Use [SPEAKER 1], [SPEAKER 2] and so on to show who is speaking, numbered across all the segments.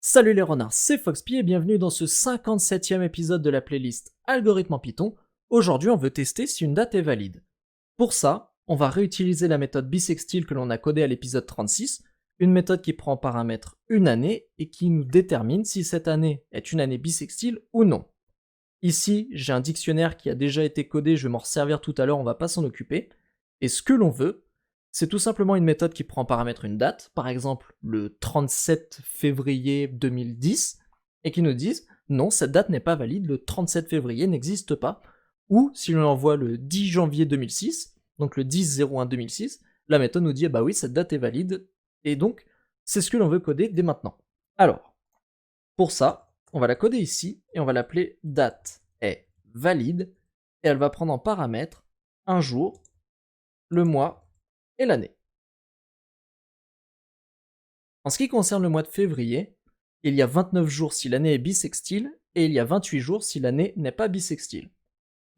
[SPEAKER 1] Salut les renards, c'est Foxpy et bienvenue dans ce 57e épisode de la playlist Algorithme en Python. Aujourd'hui, on veut tester si une date est valide. Pour ça, on va réutiliser la méthode bisextile que l'on a codée à l'épisode 36, une méthode qui prend en paramètre une année et qui nous détermine si cette année est une année bisextile ou non. Ici, j'ai un dictionnaire qui a déjà été codé, je vais m'en resservir tout à l'heure, on va pas s'en occuper. Et ce que l'on veut, c'est tout simplement une méthode qui prend en paramètre une date, par exemple le 37 février 2010, et qui nous dise non, cette date n'est pas valide, le 37 février n'existe pas. Ou si l'on envoie le 10 janvier 2006, donc le 10-01-2006, la méthode nous dit bah oui, cette date est valide, et donc c'est ce que l'on veut coder dès maintenant. Alors, pour ça, on va la coder ici, et on va l'appeler date est valide, et elle va prendre en paramètre un jour, le mois, et l'année. En ce qui concerne le mois de février, il y a 29 jours si l'année est bisextile et il y a 28 jours si l'année n'est pas bisextile.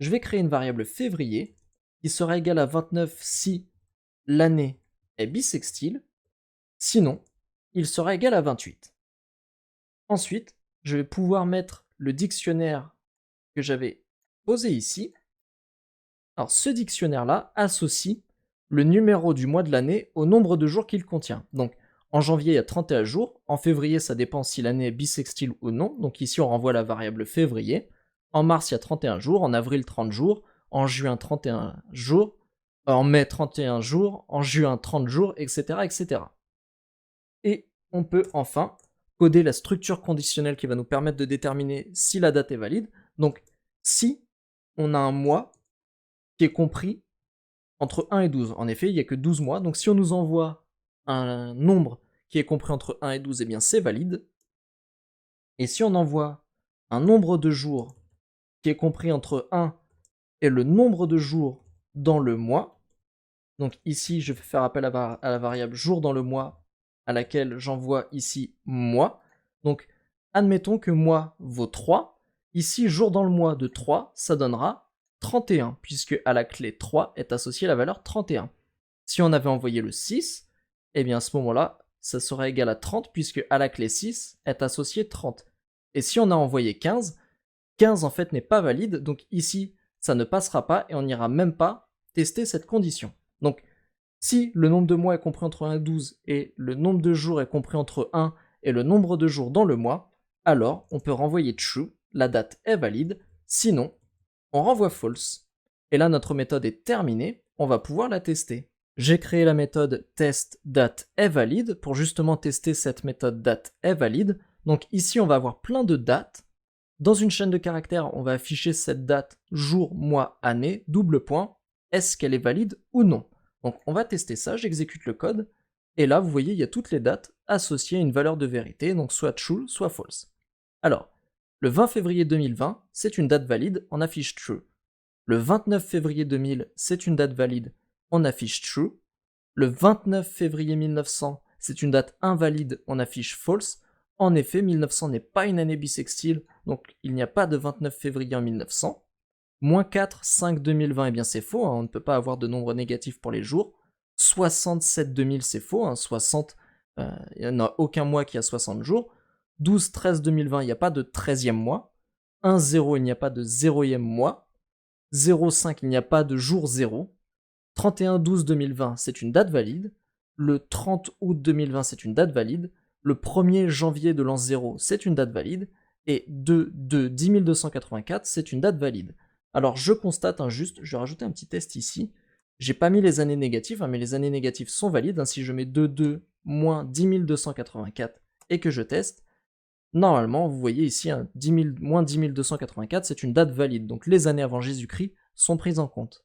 [SPEAKER 1] Je vais créer une variable février qui sera égale à 29 si l'année est bisextile, sinon il sera égal à 28. Ensuite, je vais pouvoir mettre le dictionnaire que j'avais posé ici. Alors ce dictionnaire-là associe le numéro du mois de l'année au nombre de jours qu'il contient. Donc en janvier, il y a 31 jours, en février, ça dépend si l'année est bisextile ou non, donc ici on renvoie la variable février. En mars, il y a 31 jours, en avril, 30 jours, en juin, 31 jours, en mai, 31 jours, en juin, 30 jours, etc., etc. Et on peut enfin coder la structure conditionnelle qui va nous permettre de déterminer si la date est valide. Donc si on a un mois qui est compris entre 1 et 12. En effet, il n'y a que 12 mois, donc si on nous envoie un nombre qui est compris entre 1 et 12, eh bien c'est valide. Et si on envoie un nombre de jours qui est compris entre 1 et le nombre de jours dans le mois, donc ici je vais faire appel à la variable jour dans le mois, à laquelle j'envoie ici mois. Donc admettons que mois vaut 3, ici jour dans le mois de 3, ça donnera 31, puisque à la clé 3 est associée la valeur 31. Si on avait envoyé le 6, eh bien à ce moment-là, ça serait égal à 30, puisque à la clé 6 est associé 30. Et si on a envoyé 15, 15 en fait n'est pas valide, donc ici ça ne passera pas et on n'ira même pas tester cette condition. Donc si le nombre de mois est compris entre 1 et 12 et le nombre de jours est compris entre 1 et le nombre de jours dans le mois, alors on peut renvoyer true, la date est valide, sinon on renvoie false. Et là notre méthode est terminée, on va pouvoir la tester. J'ai créé la méthode test date est valide pour justement tester cette méthode date est valide. Donc ici on va avoir plein de dates. Dans une chaîne de caractères, on va afficher cette date jour, mois, année, double point. Est-ce qu'elle est valide ou non? Donc on va tester ça, j'exécute le code. Et là vous voyez il y a toutes les dates associées à une valeur de vérité, donc soit true, soit false. Alors, le 20 février 2020, c'est une date valide, on affiche true. Le 29 février 2000, c'est une date valide, on affiche true. Le 29 février 1900, c'est une date invalide, on affiche false. En effet, 1900 n'est pas une année bisextile, donc il n'y a pas de 29 février en 1900. Moins 4, 5, 2020, eh bien c'est faux, hein, on ne peut pas avoir de nombre négatif pour les jours. 67 2000, c'est faux, hein, 60, il n'y en a aucun mois qui a 60 jours. 12, 13, 2020, il n'y a pas de 13e mois. 1, 0, il n'y a pas de 0e mois. 0, 5, il n'y a pas de jour 0. 31, 12, 2020, c'est une date valide. Le 30 août 2020, c'est une date valide. Le 1er janvier de l'an 0, c'est une date valide. Et 2, 10 284, c'est une date valide. Alors je constate juste, je vais rajouter un petit test ici. J'ai pas mis les années négatives, hein, mais les années négatives sont valides. Hein, si je mets 2, moins 10 284 et que je teste, normalement, vous voyez ici, hein, moins 10 284, c'est une date valide. Donc les années avant Jésus-Christ sont prises en compte.